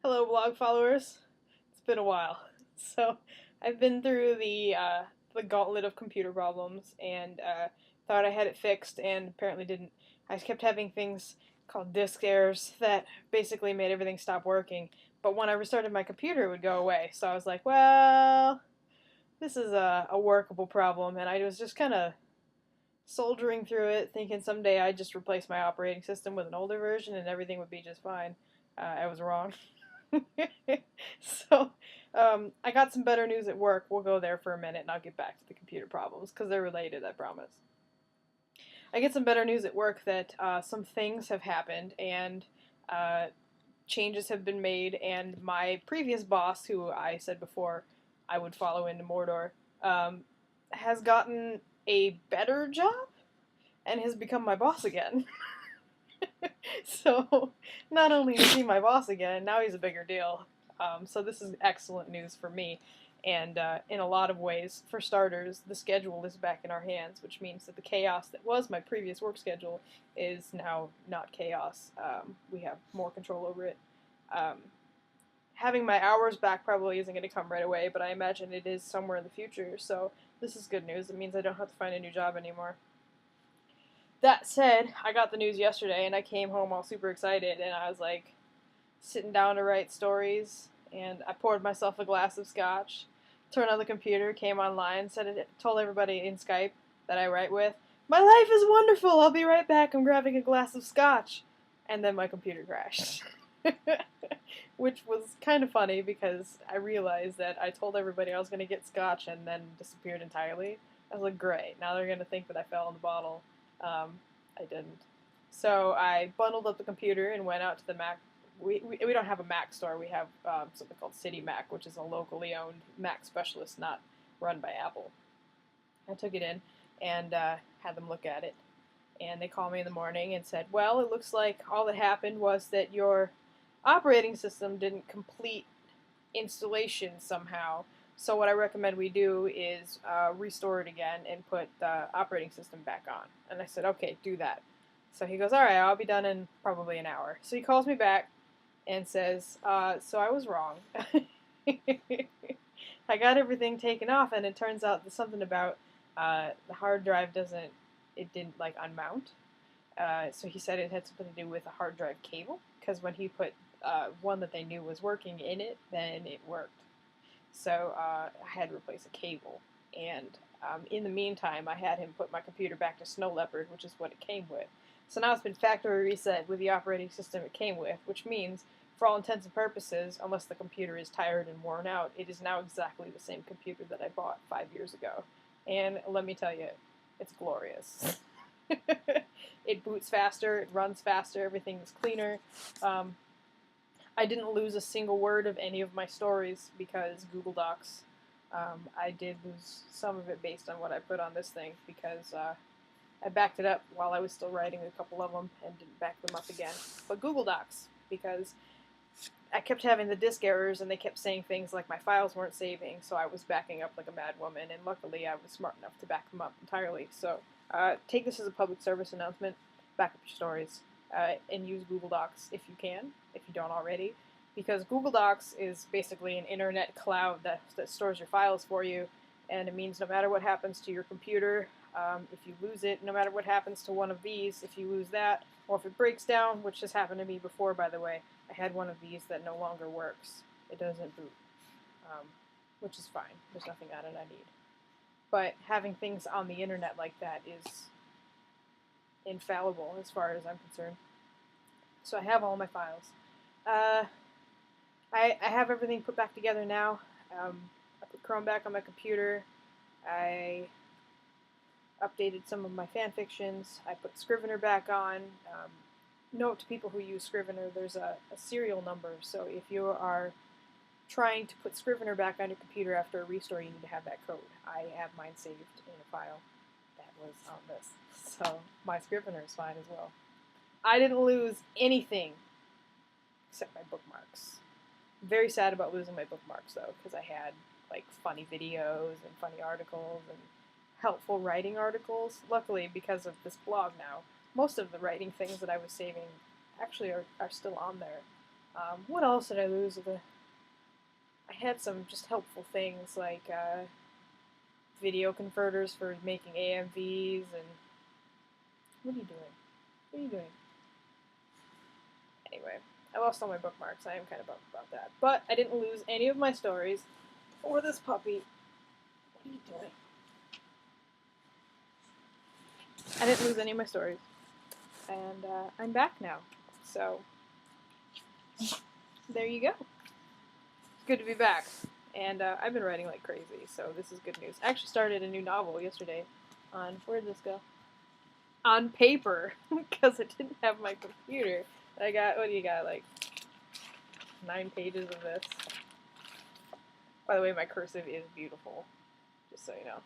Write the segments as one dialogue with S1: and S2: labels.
S1: Hello, blog followers. It's been a while. So, I've been through the gauntlet of computer problems and thought I had it fixed, and apparently didn't. I kept having things called disk errors that basically made everything stop working. But when I restarted my computer, it would go away. So I was like, well, this is a workable problem, and I was just kind of soldiering through it, thinking someday I'd just replace my operating system with an older version and everything would be just fine. I was wrong. so, I got some better news at work. We'll go there for a minute and I'll get back to the computer problems because they're related, I promise. I get some better news at work that some things have happened and uh, changes have been made, and my previous boss, who I said before I would follow into Mordor, has gotten a better job and has become my boss again. So, not only is he my boss again, now he's a bigger deal. So this is excellent news for me. And in a lot of ways, for starters, the schedule is back in our hands, which means that the chaos that was my previous work schedule is now not chaos. We have more control over it. Um, Having my hours back probably isn't going to come right away, but I imagine it is somewhere in the future. So this is good news. It means I don't have to find a new job anymore. That said, I got the news yesterday and I came home all super excited, and I was like sitting down to write stories, and I poured myself a glass of scotch, turned on the computer, came online, told everybody in Skype that I write with, "My life is wonderful, I'll be right back, I'm grabbing a glass of scotch." And then my computer crashed. Which was kind of funny because I realized that I told everybody I was going to get scotch and then disappeared entirely. I was like, great, now they're going to think that I fell in the bottle. I didn't. So I bundled up the computer and went out to the Mac. We don't have a Mac store. We have something called City Mac, which is a locally owned Mac specialist, not run by Apple. I took it in and had them look at it. And they called me in the morning and said, well, it looks like all that happened was that your operating system didn't complete installation somehow. So what I recommend we do is restore it again and put the operating system back on. And I said, okay, do that. So he goes, all right, I'll be done in probably an hour. So he calls me back and says, so I was wrong. I got everything taken off, and it turns out there's something about the hard drive didn't like unmount. So he said it had something to do with a hard drive cable, because when he put one that they knew was working in it, then it worked. So I had to replace a cable, and in the meantime, I had him put my computer back to Snow Leopard, which is what it came with. So now it's been factory reset with the operating system it came with, which means, for all intents and purposes, unless the computer is tired and worn out, it is now exactly the same computer that I bought 5 years ago. And let me tell you, it's glorious. It boots faster, it runs faster, everything is cleaner. I didn't lose a single word of any of my stories because Google Docs. I did lose some of it based on what I put on this thing because I backed it up while I was still writing a couple of them and didn't back them up again. But Google Docs, because I kept having the disk errors and they kept saying things like my files weren't saving, so I was backing up like a mad woman, and luckily I was smart enough to back them up entirely. So take this as a public service announcement, back up your stories, and use Google Docs if you can, if you don't already, because Google Docs is basically an internet cloud that stores your files for you, and it means no matter what happens to your computer, if you lose it, no matter what happens to one of these, if you lose that, or if it breaks down, which has happened to me before, by the way. I had one of these that no longer works. It doesn't boot, which is fine. There's nothing on it I need. But having things on the internet like that is infallible as far as I'm concerned. So I have all my files. I have everything put back together now. I put Chrome back on my computer. I updated some of my fan fictions. I put Scrivener back on. Note to people who use Scrivener, there's a serial number, so if you are trying to put Scrivener back on your computer after a restore, you need to have that code. I have mine saved in a file that was on this, so my Scrivener is fine as well. I didn't lose anything except my bookmarks. I'm very sad about losing my bookmarks, though, because I had like funny videos and funny articles and helpful writing articles. Luckily, because of this blog now, most of the writing things that I was saving actually are still on there. What else did I lose? I had some just helpful things like video converters for making AMVs and... What are you doing? What are you doing? Anyway, I lost all my bookmarks. I am kind of bummed about that. But I didn't lose any of my stories or this puppy. What are you doing? I didn't lose any of my stories. And I'm back now. So, there you go. It's good to be back. And I've been writing like crazy, so this is good news. I actually started a new novel yesterday on... Where did this go? On paper, because I didn't have my computer. I got, what do you got, like 9 pages of this. By the way, my cursive is beautiful, just so you know.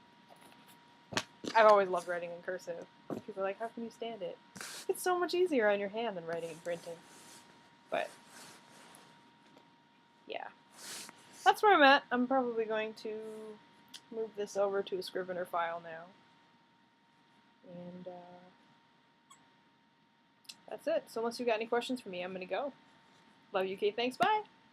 S1: I've always loved writing in cursive. People are like, how can you stand it? It's so much easier on your hand than writing and printing. But, yeah. That's where I'm at. I'm probably going to move this over to a Scrivener file now. And, that's it. So unless you got any questions for me, I'm going to go. Love you, Kate. Thanks. Bye.